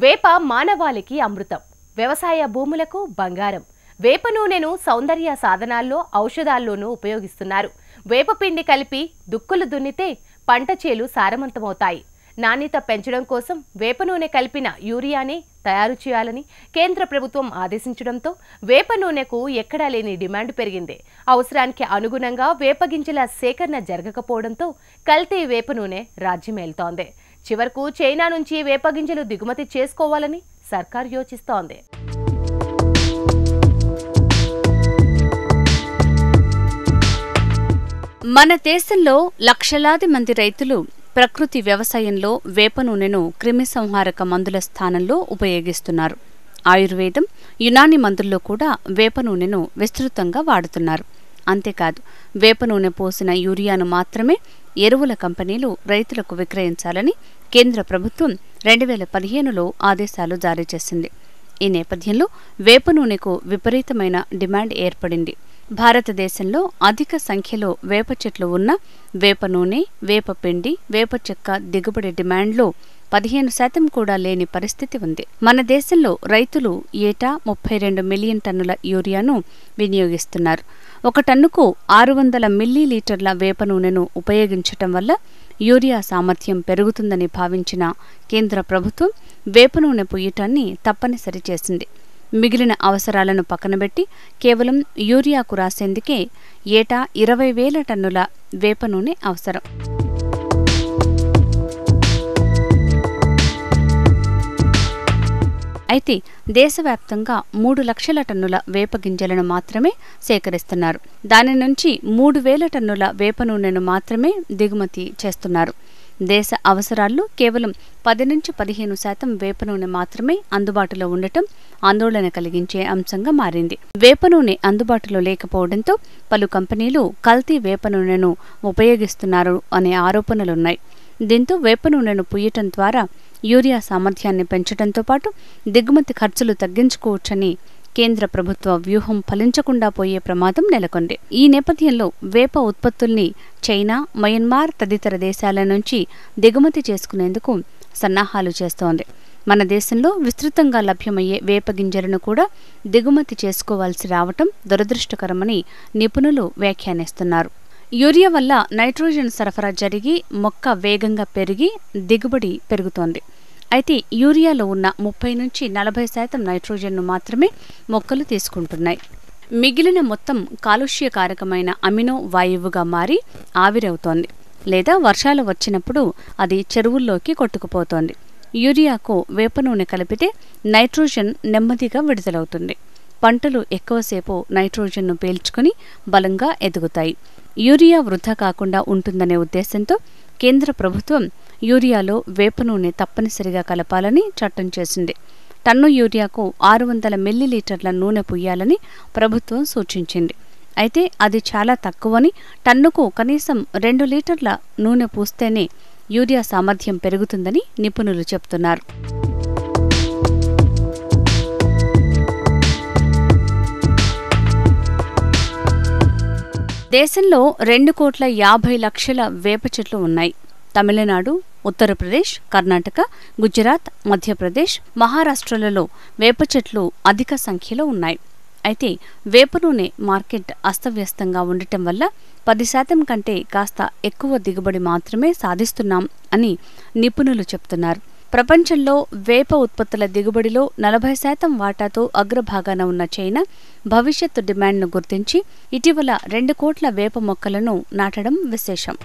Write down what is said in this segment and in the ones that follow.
వేప మానవాళికి అమృతం, వ్యవసాయ భూములకు బంగారం. వేప నూనెను సౌందర్య సాధనాల్లో, ఔషధాల్లోనూ ఉపయోగిస్తున్నారు. వేప పిండి కలిపి దుక్కులు దున్నితే పంట చేలు సారవంతమవుతాయి. నాణ్యత పెంచడం కోసం వేప నూనె కలిపిన యూరియాని తయారు చేయాలని కేంద్ర ప్రభుత్వం ఆదేశించడంతో వేప నూనెకు ఎక్కడా లేని డిమాండ్ పెరిగింది. అవసరానికి అనుగుణంగా వేప గింజల సేకరణ జరగకపోవడంతో కల్తీ వేప నూనె రాజ్యమేలుతోంది. చివరకు చైనా నుంచి వేప గింజలు దిగుమతి చేసుకోవాలని సర్కార్ యోచిస్తోంది. మన దేశంలో లక్షలాది మంది రైతులు ప్రకృతి వ్యవసాయంలో వేప నూనెను క్రిమిసంహారక మందుల స్థానంలో ఉపయోగిస్తున్నారు. ఆయుర్వేదం, యునాని మందుల్లో కూడా వేప నూనెను విస్తృతంగా వాడుతున్నారు. అంతేకాదు, వేప నూనె పోసిన యూరియాను మాత్రమే ఎరువుల కంపెనీలు రైతులకు విక్రయించాలని కేంద్ర ప్రభుత్వం 2015లో ఆదేశాలు జారీ చేసింది. ఈ నేపథ్యంలో వేప నూనెకు విపరీతమైన డిమాండ్ ఏర్పడింది. భారతదేశంలో అధిక సంఖ్యలో వేప చెట్లు ఉన్న వేప నూనె, వేప పిండి, వేప చెక్క దిగుబడి డిమాండ్లో 15% కూడా లేని పరిస్థితి ఉంది. మన దేశంలో రైతులు ఏటా 32 మిలియన్ టన్నుల యూరియాను వినియోగిస్తున్నారు. ఒక టన్నుకు 600 మిల్లీలీటర్ల వేప నూనెను ఉపయోగించటం వల్ల యూరియా సామర్థ్యం పెరుగుతుందని భావించిన కేంద్ర ప్రభుత్వం వేప నూనె పొయ్యటాన్ని తప్పనిసరి చేసింది. మిగిలిన అవసరాలను పక్కనబెట్టి కేవలం యూరియాకు రాసేందుకే ఏటా 20,000 టన్నుల వేప నూనె అవసరం. అయితే దేశవ్యాప్తంగా 3 లక్షల టన్నుల వేప గింజలను మాత్రమే సేకరిస్తున్నారు. దాని నుంచి 3,000 టన్నుల వేప నూనెను మాత్రమే దిగుమతి చేస్తున్నారు. దేశ అవసరాల్లో కేవలం 10-15% వేప నూనె మాత్రమే అందుబాటులో ఉండటం ఆందోళన కలిగించే అంశంగా మారింది. వేప నూనె అందుబాటులో లేకపోవడంతో పలు కంపెనీలు కల్తీ వేప నూనెను ఉపయోగిస్తున్నారు అనే ఆరోపణలున్నాయి. దీంతో వేప నూనెను పుయ్యటం ద్వారా యూరియా సామర్థ్యాన్ని పెంచడంతో పాటు దిగుమతి ఖర్చులు తగ్గించుకోవచ్చని కేంద్ర ప్రభుత్వ వ్యూహం ఫలించకుండా పోయే ప్రమాదం నెలకొంది. ఈ నేపథ్యంలో వేప ఉత్పత్తుల్ని చైనా, మయన్మార్ తదితర దేశాల నుంచి దిగుమతి చేసుకునేందుకు సన్నాహాలు చేస్తోంది. మన దేశంలో విస్తృతంగా లభ్యమయ్యే వేప గింజలను కూడా దిగుమతి చేసుకోవాల్సి రావటం దురదృష్టకరమని నిపుణులు వ్యాఖ్యానిస్తున్నారు. యూరియా వల్ల నైట్రోజన్ సరఫరా జరిగి మొక్క వేగంగా పెరిగి దిగుబడి పెరుగుతోంది. అయితే యూరియాలో ఉన్న 30-40% నైట్రోజన్ను మాత్రమే మొక్కలు తీసుకుంటున్నాయి. మిగిలిన మొత్తం కాలుష్యకారకమైన అమినో వాయువుగా మారి ఆవిరవుతోంది, లేదా వర్షాలు వచ్చినప్పుడు అది చెరువుల్లోకి కొట్టుకుపోతోంది. యూరియాకు వేప నూనె కలిపితే నైట్రోజన్ నెమ్మదిగా విడుదలవుతుంది. పంటలు ఎక్కువసేపు నైట్రోజన్ను పీల్చుకుని బలంగా ఎదుగుతాయి. యూరియా వృధా కాకుండా ఉంటుందనే ఉద్దేశంతో కేంద్ర ప్రభుత్వం యూరియాలో వేప నూనె తప్పనిసరిగా కలపాలని చట్టం చేసింది. టన్ను యూరియాకు 600 మిల్లీలీటర్ల నూనె పుయ్యాలని ప్రభుత్వం సూచించింది. అయితే అది చాలా తక్కువని, టన్నుకు కనీసం 2 లీటర్ల నూనె పూస్తేనే యూరియా సామర్థ్యం పెరుగుతుందని నిపుణులు చెబుతున్నారు. దేశంలో 2,50,00,000 వేప చెట్లు ఉన్నాయి. తమిళనాడు, ఉత్తరప్రదేశ్, కర్ణాటక, గుజరాత్, మధ్యప్రదేశ్, మహారాష్ట్రలలో వేప చెట్లు అధిక సంఖ్యలో ఉన్నాయి. అయితే వేప నూనె మార్కెట్ అస్తవ్యస్తంగా ఉండటం వల్ల 10% కంటే కాస్త ఎక్కువ దిగుబడి మాత్రమే సాధిస్తున్నాం అని నిపుణులు చెప్తున్నారు. ప్రపంచంలో వేప ఉత్పత్తుల దిగుబడిలో 40% వాటాతో అగ్రభాగాన ఉన్న చైనా భవిష్యత్తు డిమాండ్ను గుర్తించి ఇటీవల 2 కోట్ల వేప మొక్కలను నాటడం విశేషం.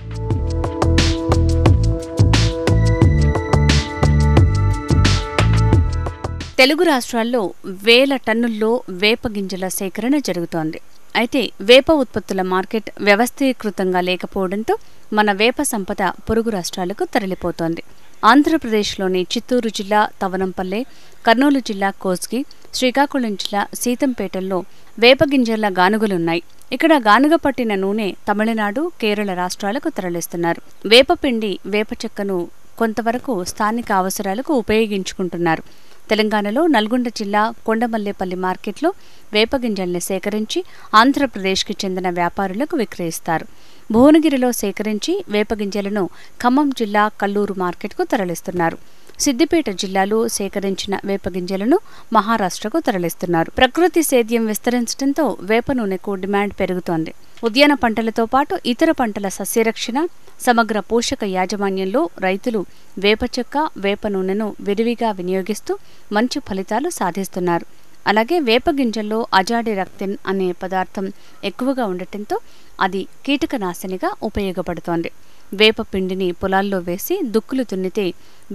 తెలుగు రాష్ట్రాల్లో వేల టన్నుల్లో వేప గింజల సేకరణ జరుగుతోంది. అయితే వేప ఉత్పత్తుల మార్కెట్ వ్యవస్థీకృతంగా లేకపోవడంతో మన వేప సంపద పొరుగు రాష్ట్రాలకు తరలిపోతోంది. ఆంధ్రప్రదేశ్లోని చిత్తూరు జిల్లా తవనంపల్లె, కర్నూలు జిల్లా కోస్గి, శ్రీకాకుళం జిల్లా సీతంపేటల్లో వేపగింజల గానుగలున్నాయి. ఇక్కడ గానుగ పట్టిన నూనె తమిళనాడు, కేరళ రాష్ట్రాలకు తరలిస్తున్నారు. వేప పిండి, వేప చెక్కను కొంతవరకు స్థానిక అవసరాలకు ఉపయోగించుకుంటున్నారు. తెలంగాణలో నల్గొండ జిల్లా కొండమల్లేపల్లి మార్కెట్లో వేపగింజల్ని సేకరించి ఆంధ్రప్రదేశ్కి చెందిన వ్యాపారులకు విక్రయిస్తారు. భువనగిరిలో సేకరించి వేపగింజలను ఖమ్మం జిల్లా కల్లూరు మార్కెట్కు తరలిస్తున్నారు. సిద్దిపేట జిల్లాలో సేకరించిన వేప గింజలను మహారాష్ట్రకు తరలిస్తున్నారు. ప్రకృతి సేద్యం విస్తరించడంతో వేప నూనెకు డిమాండ్ పెరుగుతోంది. ఉద్యాన పంటలతో పాటు ఇతర పంటల సస్యరక్షణ, సమగ్ర పోషక యాజమాన్యంలో రైతులు వేప చెక్క, వేప నూనెను విరివిగా వినియోగిస్తూ మంచి ఫలితాలు సాధిస్తున్నారు. అలాగే వేప గింజల్లో అజాడిరక్తిన్ అనే పదార్థం ఎక్కువగా ఉండటంతో అది కీటకనాశినిగా ఉపయోగపడుతోంది. వేప పిండిని పొలాల్లో వేసి దుక్కులు దున్నితే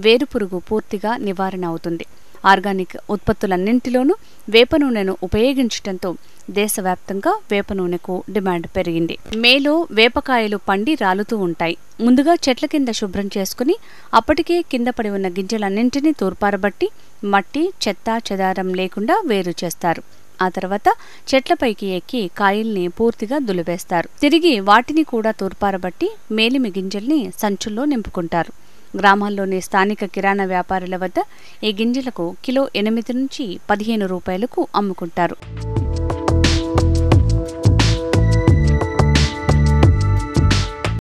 వేరుపురుగు పూర్తిగా నివారణ అవుతుంది. ఆర్గానిక్ ఉత్పత్తులన్నింటిలోనూ వేప నూనెను ఉపయోగించడంతో దేశవ్యాప్తంగా వేప నూనెకు డిమాండ్ పెరిగింది. మేలో వేపకాయలు పండి రాలుతూ ఉంటాయి. ముందుగా చెట్ల కింద శుభ్రం చేసుకుని అప్పటికే కింద పడి ఉన్న గింజలన్నింటినీ తూర్పారబట్టి మట్టి, చెత్త చెదారం లేకుండా వేరు చేస్తారు. ఆ తర్వాత చెట్లపైకి ఎక్కి కాయల్ని పూర్తిగా దులివేస్తారు. తిరిగి వాటిని కూడా తూర్పారబట్టి మేలిమి గింజల్ని సంచుల్లో నింపుకుంటారు. గ్రామాల్లోని స్థానిక కిరాణా వ్యాపారుల వద్ద ఈ గింజలకు కిలో 8 నుంచి 15 రూపాయలకు అమ్ముకుంటారు.